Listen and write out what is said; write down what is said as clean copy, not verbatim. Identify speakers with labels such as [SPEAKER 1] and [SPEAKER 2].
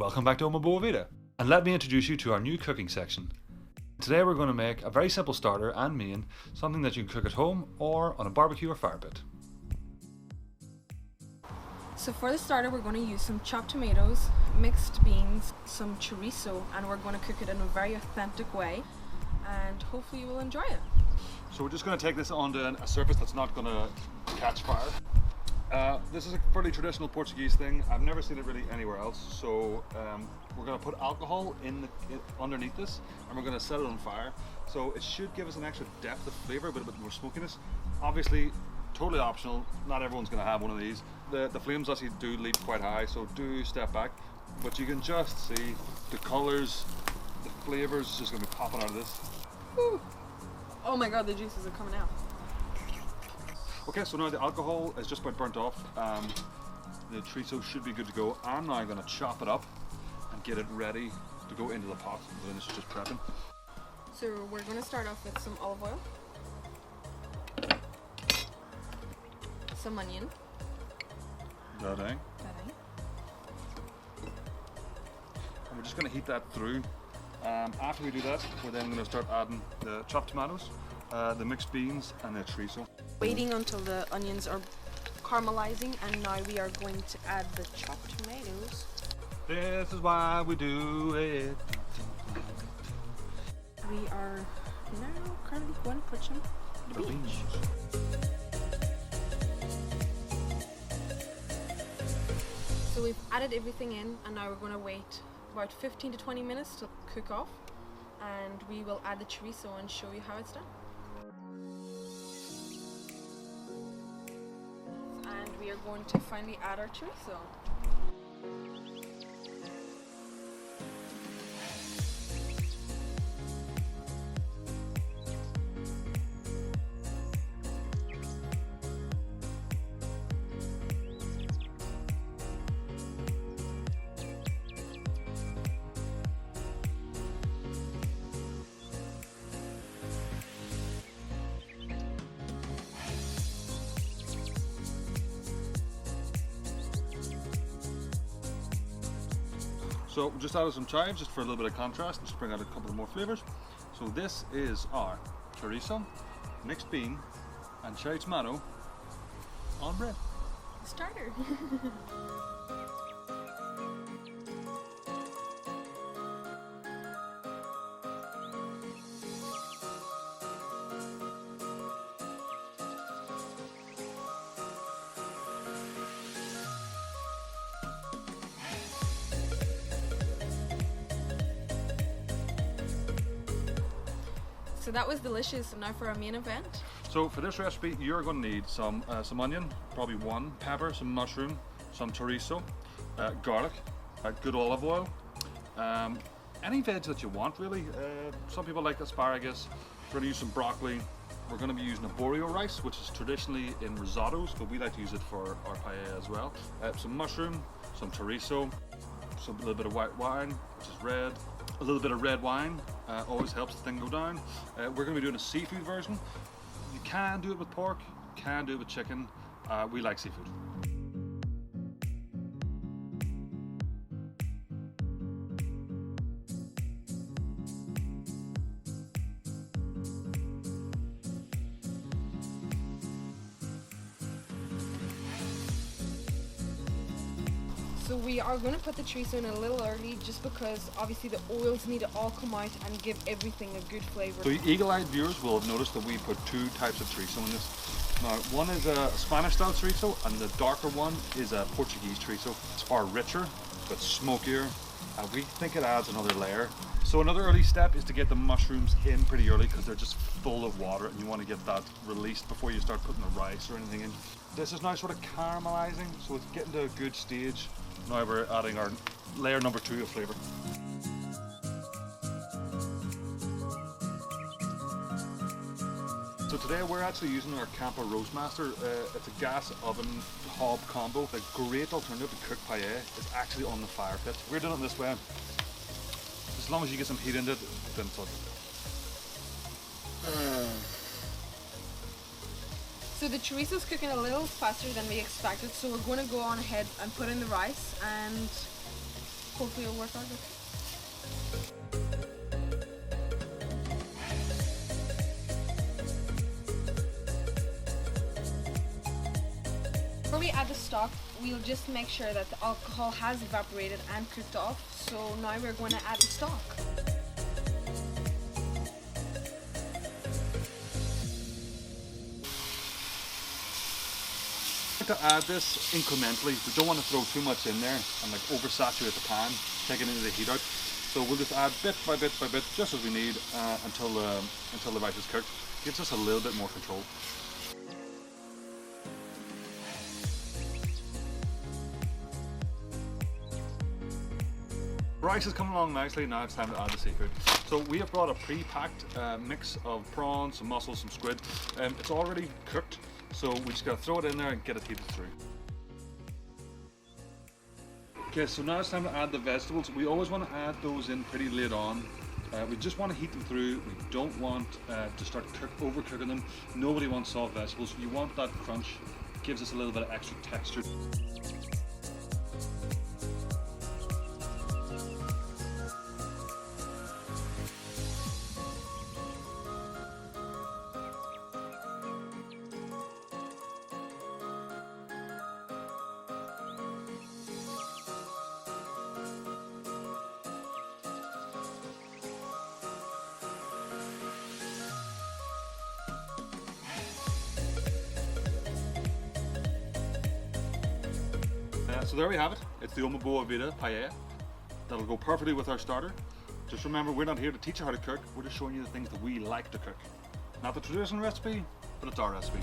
[SPEAKER 1] Welcome back to Boa Vida, and let me introduce you to our new cooking section. Today we're going to make a very simple starter and main, something that you can cook at home or on a barbecue or fire pit.
[SPEAKER 2] So for the starter we're going to use some chopped tomatoes, mixed beans, some chorizo, and we're going to cook it in a very authentic way, and hopefully you will enjoy it.
[SPEAKER 1] So we're just going to take this onto a surface that's not going to catch fire. This is a fairly traditional Portuguese thing. I've never seen it really anywhere else. So we're going to put alcohol underneath this, and we're going to set it on fire. So it should give us an extra depth of flavour, but a bit more smokiness. Obviously, totally optional. Not everyone's going to have one of these. The flames actually do leap quite high, so do step back. But you can just see the colours, the flavours just going to be popping out of this.
[SPEAKER 2] Whew. Oh my god, the juices are coming out.
[SPEAKER 1] Okay, so now the alcohol is just about burnt off. The chorizo should be good to go. I'm now going to chop it up and get it ready to go into the pot. Then this is just prepping.
[SPEAKER 2] So we're going to start off with some olive oil, some onion,
[SPEAKER 1] And we're just going to heat that through. After we do that, we're then going to start adding the chopped tomatoes, the mixed beans, and the chorizo.
[SPEAKER 2] Waiting until the onions are caramelizing, and now we are going to add the chopped tomatoes.
[SPEAKER 1] This is why we do it.
[SPEAKER 2] We are now currently going to put some
[SPEAKER 1] The beans.
[SPEAKER 2] So we've added everything in, and now we're going to wait about 15 to 20 minutes to cook off, and we will add the chorizo and show you how it's done. And we are going to finally add our chorizo.
[SPEAKER 1] So we just added some chives just for a little bit of contrast, just bring out a couple of more flavours. So this is our chorizo, mixed bean, and cherry tomato on bread.
[SPEAKER 2] Starter. So that was delicious. And now for our main event.
[SPEAKER 1] So for this recipe, you're going to need some onion, probably one, pepper, some mushroom, some chorizo, garlic, good olive oil, any veg that you want really. Some people like asparagus. We're going to use some broccoli. We're going to be using arborio rice, which is traditionally in risottos, but we like to use it for our paella as well. Some mushroom, some chorizo, a little bit of white wine, which is red. A little bit of red wine always helps the thing go down. We're going to be doing a seafood version. You can do it with pork, can do it with chicken. We like seafood.
[SPEAKER 2] So we are going to put the chorizo in a little early, just because obviously the oils need to all come out and give everything a good flavour.
[SPEAKER 1] So eagle-eyed viewers will have noticed that we put two types of chorizo in this. Now, one is a Spanish-style chorizo, and the darker one is a Portuguese chorizo. It's far richer, but smokier. We think it adds another layer. So another early step is to get the mushrooms in pretty early, because they're just full of water, and you want to get that released before you start putting the rice or anything in. This is now sort of caramelizing, so it's getting to a good stage. Now we're adding our layer number 2 of flavour. So today we're actually using our Campa Roastmaster. It's a gas oven hob combo. A great alternative to cook paella is actually on the fire pit. We're doing it this way. As long as you get some heat into it, then it's all good.
[SPEAKER 2] So the chorizo's cooking a little faster than we expected, so we're going to go on ahead and put in the rice, and hopefully it'll work out good. Before we add the stock, we'll just make sure that the alcohol has evaporated and cooked off. So now we're going to add the stock.
[SPEAKER 1] To add this incrementally, we don't want to throw too much in there and like oversaturate the pan, taking any of the heat out. So we'll just add bit by bit by bit, just as we need until the rice is cooked. Gives us a little bit more control. Rice is coming along nicely. Now it's time to add the seafood. So we have brought a pre-packed mix of prawns, some mussels, some squid. It's already cooked, so we just got to throw it in there and get it heated through. Okay, so now it's time to add the vegetables. We always want to add those in pretty late on. We just want to heat them through. We don't want to start overcooking them. Nobody wants soft vegetables. You want that crunch. It gives us a little bit of extra texture. So there we have it. It's the Boa Vida paella. That'll go perfectly with our starter. Just remember, we're not here to teach you how to cook. We're just showing you the things that we like to cook. Not the traditional recipe, but it's our recipe.